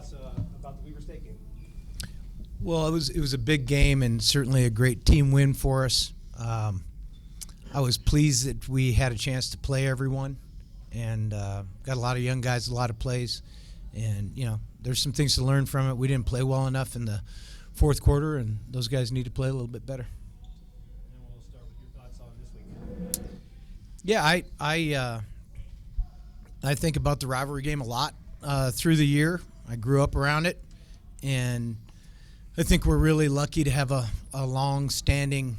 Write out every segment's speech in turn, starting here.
thoughts about the Weaver State game? Well, it was a big game and certainly a great team win for us. I was pleased that we had a chance to play everyone, and got a lot of young guys, a lot of plays, and there's some things to learn from it. We didn't play well enough in the fourth quarter, and those guys need to play a little bit better. And then we'll start with your thoughts on this week. Yeah, I think about the rivalry game a lot through the year. I grew up around it, and I think we're really lucky to have a long-standing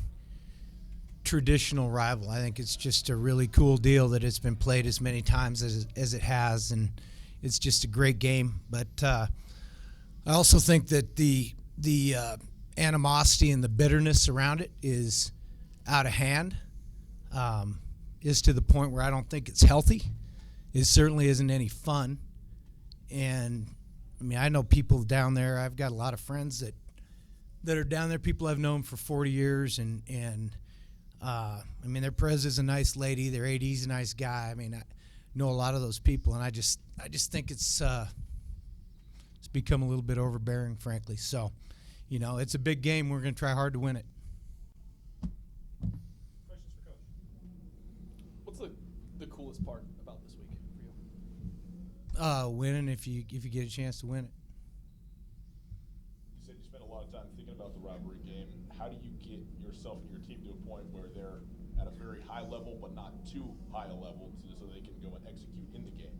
traditional rival. I think it's just a really cool deal that it's been played as many times as it has, and it's just a great game. But I also think that the animosity and the bitterness around it is out of hand, is to the point where I don't think it's healthy. It certainly isn't any fun. And I mean, I know people down there. I've got a lot of friends that are down there, people I've known for 40 years, and I mean, their pres is a nice lady, their AD's a nice guy. I mean, I know a lot of those people, and I just think it's become a little bit overbearing, frankly. So, it's a big game. We're going to try hard to win it. Questions for Coach? What's the coolest part about this week for you? Winning if you get a chance to win it. You said you spent a lot of time thinking about the rivalry game. How do you get yourself and your team to a point where they're at a very high level but not too high a level so they can go and execute in the game?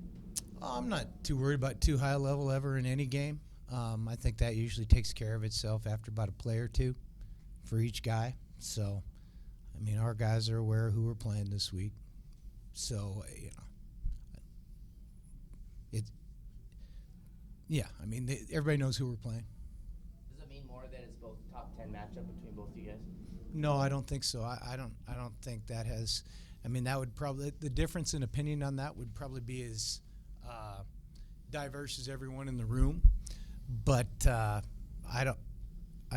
I'm not too worried about too high a level ever in any game. I think that usually takes care of itself after about a play or two for each guy. So, I mean, our guys are aware of who we're playing this week. So, I mean, everybody knows who we're playing. Does it mean more that it's both top 10 matchup between both you guys? No, I don't think so. I don't think that has. I mean, that would probably, the difference in opinion on that would probably be as diverse as everyone in the room. But I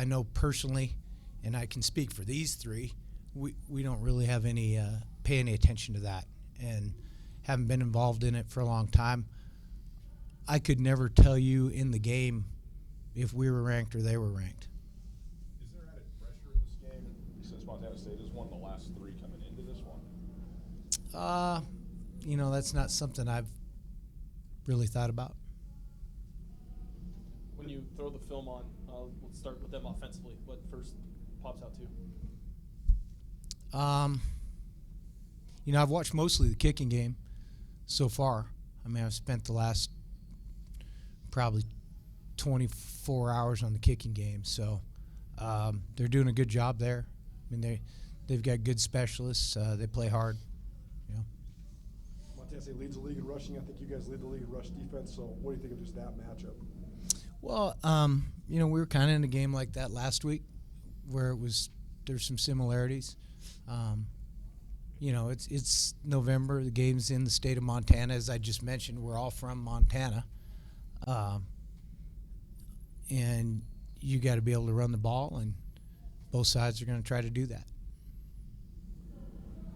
know personally, and I can speak for these three, we don't really have pay any attention to that, and haven't been involved in it for a long time. I could never tell you in the game if we were ranked or they were ranked. Is there added pressure in this game since Montana State has won the last three coming into this one? That's not something I've really thought about. When you throw the film on, let's start with them offensively. What first pops out to you? I've watched mostly the kicking game so far. I mean, I've spent the last probably 24 hours on the kicking game. So they're doing a good job there. I mean, they've got good specialists. They play hard. Montana State leads the league in rushing. I think you guys lead the league in rush defense. So what do you think of just that matchup? Well, we were kind of in a game like that last week where there's some similarities. It's November. The game's in the state of Montana. As I just mentioned, we're all from Montana. And you got to be able to run the ball, and both sides are going to try to do that.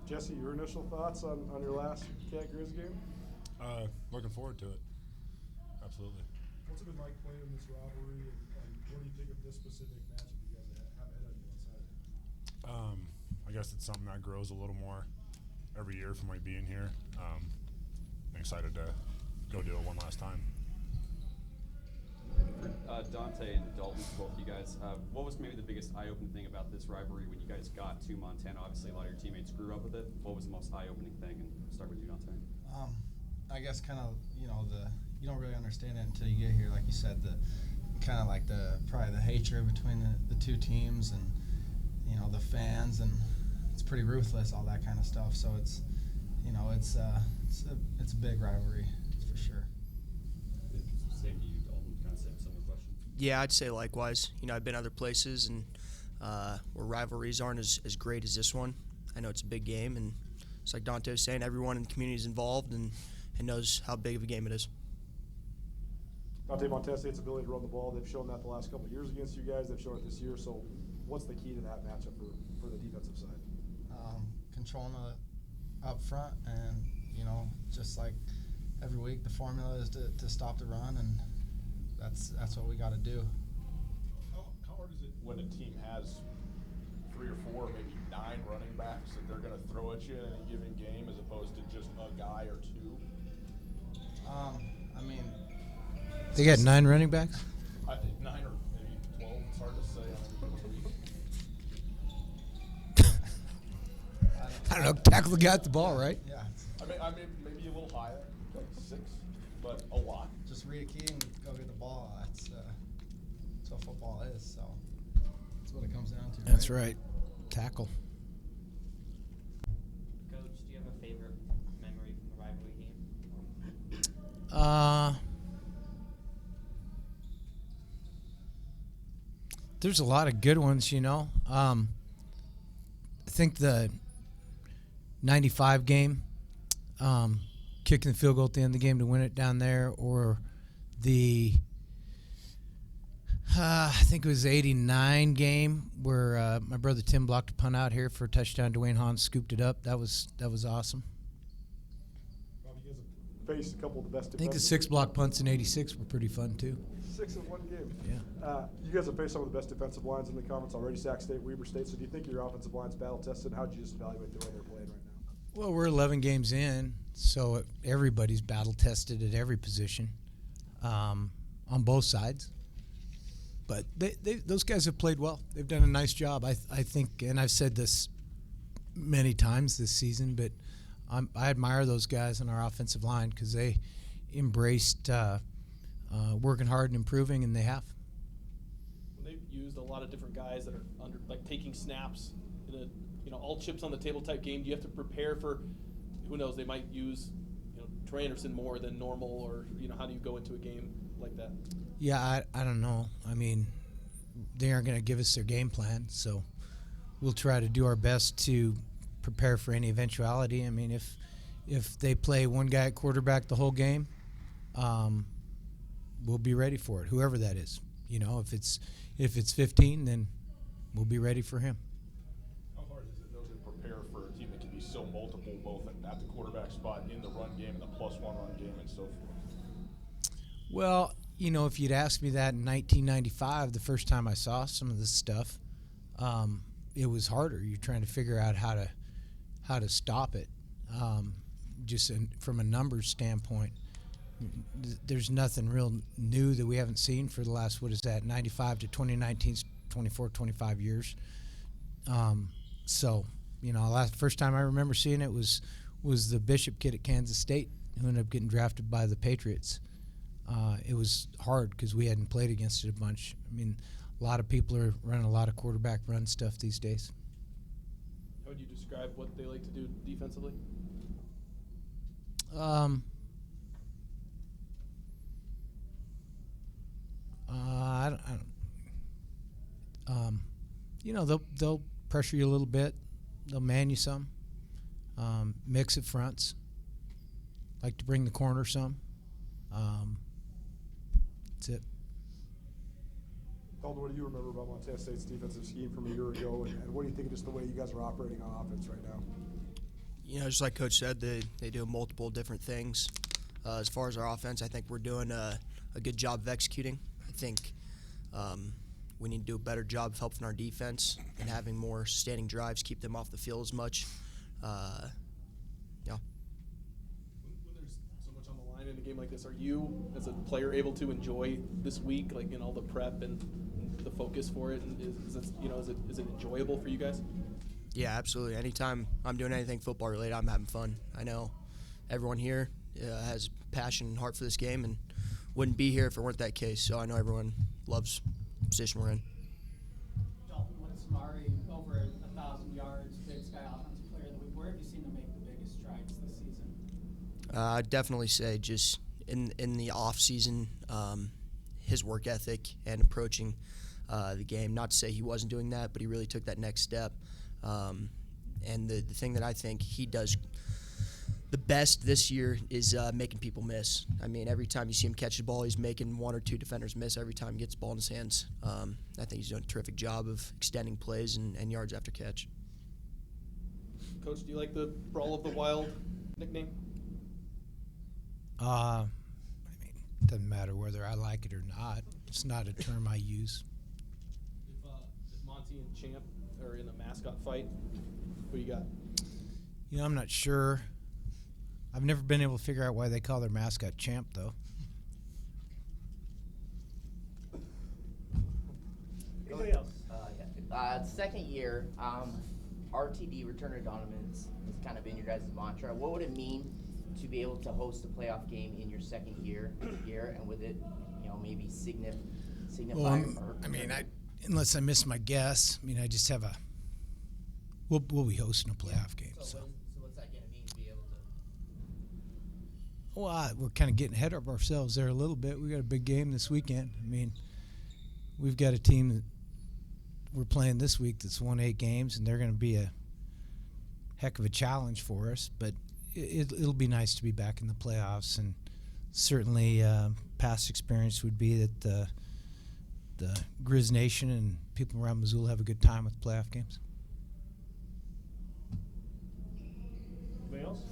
Jesse, your initial thoughts on your last Cat Grizz game? Looking forward to it. Absolutely. What's it been like playing in this rivalry, and what do you think of this specific matchup you guys have ahead of you on Saturday? I guess it's something that grows a little more every year from like being here. I'm excited to go do it one last time. Dante and Dalton, both you guys, what was maybe the biggest eye-opening thing about this rivalry when you guys got to Montana? Obviously, a lot of your teammates grew up with it. What was the most eye-opening thing? And we'll start with you, Dante. I guess kind of, you don't really understand it until you get here. Like you said, probably the hatred between the two teams, and the fans, and it's pretty ruthless, all that kind of stuff. So it's a big rivalry, for sure. Same to you, Dalton. Kind of similar question. Yeah, I'd say likewise. I've been other places and where rivalries aren't as great as this one. I know it's a big game, and it's like Dante was saying, everyone in the community is involved and knows how big of a game it is. Dante, Montana State's ability to run the ball, they've shown that the last couple of years against you guys. They've shown it this year. So what's the key to that matchup for the defensive side? Controlling it up front, and just like every week, the formula is to stop the run, and that's what we got to do. How hard is it when a team has 3 or 4, maybe 9 running backs that they're going to throw at you in any given game as opposed to just a guy or 2? I mean, They got 9 running backs? I think 9 or maybe 12. It's hard to say on any given week. I don't know. Tackle the guy at the ball, right? Yeah, I mean, maybe a little higher, like 6, but a lot. just read a key and go get the ball. That's what football is. So that's what it comes down to. That's right. Tackle. Coach, do you have a favorite memory from the rivalry game? There's a lot of good ones, you know. I think the 95 game, kicking the field goal at the end of the game to win it down there, or the I think it was the 89 game where my brother Tim blocked a punt out here for a touchdown. Dwayne Hahn scooped it up. That was awesome. Rob, you guys have faced a couple of the best I think the defensive 6 block punts in 86 were pretty fun too. 6 in one game. Yeah. You guys have faced some of the best defensive lines in the conference already, Sac State, Weber State. So do you think your offensive line's battle tested? How would you just evaluate the way they're playing right now? Well, we're 11 games in, so everybody's battle tested at every position, on both sides. But those guys have played well. They've done a nice job. I think, and I've said this many times this season, but I admire those guys on our offensive line because they embraced working hard and improving, and they have. When they've used a lot of different guys that are under, like taking snaps in a, all chips on the table type game, do you have to prepare for, who knows, they might use, Troy Anderson more than normal, or, how do you go into a game like that? Yeah, I don't know. I mean, they aren't going to give us their game plan, so we'll try to do our best to prepare for any eventuality. I mean, if they play one guy at quarterback the whole game, we'll be ready for it, whoever that is. If it's 15, then we'll be ready for him. How hard is it, though, to prepare for a team that can be so multiple, both at the quarterback spot, in the run game, and the +1 run game, and so forth? Well, if you'd asked me that in 1995, the first time I saw some of this stuff, it was harder. You're trying to figure out how to stop it. From a numbers standpoint, there's nothing real new that we haven't seen for the last, 95 to 2019, 24, 25 years. First time I remember seeing it was the Bishop kid at Kansas State who ended up getting drafted by the Patriots. It was hard because we hadn't played against it a bunch. I mean, a lot of people are running a lot of quarterback run stuff these days. How would you describe what they like to do defensively? They'll pressure you a little bit. They'll man you some. Mix at fronts. Like to bring the corner some. That's it. Dalton, what do you remember about Montana State's defensive scheme from a year ago, and what do you think of just the way you guys are operating on offense right now? Just like Coach said, they do multiple different things. As far as our offense, I think we're doing a good job of executing. I think we need to do a better job of helping our defense and having more sustaining drives, keep them off the field as much. When there's so much on the line in a game like this, are you, as a player, able to enjoy this week, like in all the prep and the focus for it? And is it enjoyable for you guys? Yeah, absolutely. Anytime I'm doing anything football related, I'm having fun. I know everyone here has passion and heart for this game, and wouldn't be here if it weren't that case. So I know everyone loves the position we're in. Dalton, with Samari over 1,000 yards, Big Sky Offensive Player of the Week, where have you seen him make the biggest strides this season? I'd definitely say just in the off season, his work ethic and approaching the game. Not to say he wasn't doing that, but he really took that next step. And the thing that I think he does the best this year is making people miss. I mean, every time you see him catch the ball, he's making 1 or 2 defenders miss every time he gets the ball in his hands. I think he's doing a terrific job of extending plays and yards after catch. Coach, do you like the Brawl of the Wild nickname? Doesn't matter whether I like it or not. It's not a term I use. If Monty and Champ are in a mascot fight, who you got? You know, I'm not sure. I've never been able to figure out why they call their mascot Champ, though. Anybody else? Second year, RTD, Return to Dominance, has kind of been your guys' mantra. What would it mean to be able to host a playoff game in your second year, and with it, maybe signify? Well, unless I miss my guess, I just have a. We'll be hosting a playoff game. So what's that going to mean to be able to? Well, we're kind of getting ahead of ourselves there a little bit. We got a big game this weekend. We've got a team that we're playing this week that's won 8 games, and they're going to be a heck of a challenge for us. But it'll be nice to be back in the playoffs, and certainly past experience would be that the Grizz Nation and people around Missoula have a good time with playoff games. Anybody else?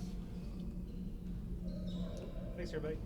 Thanks, everybody.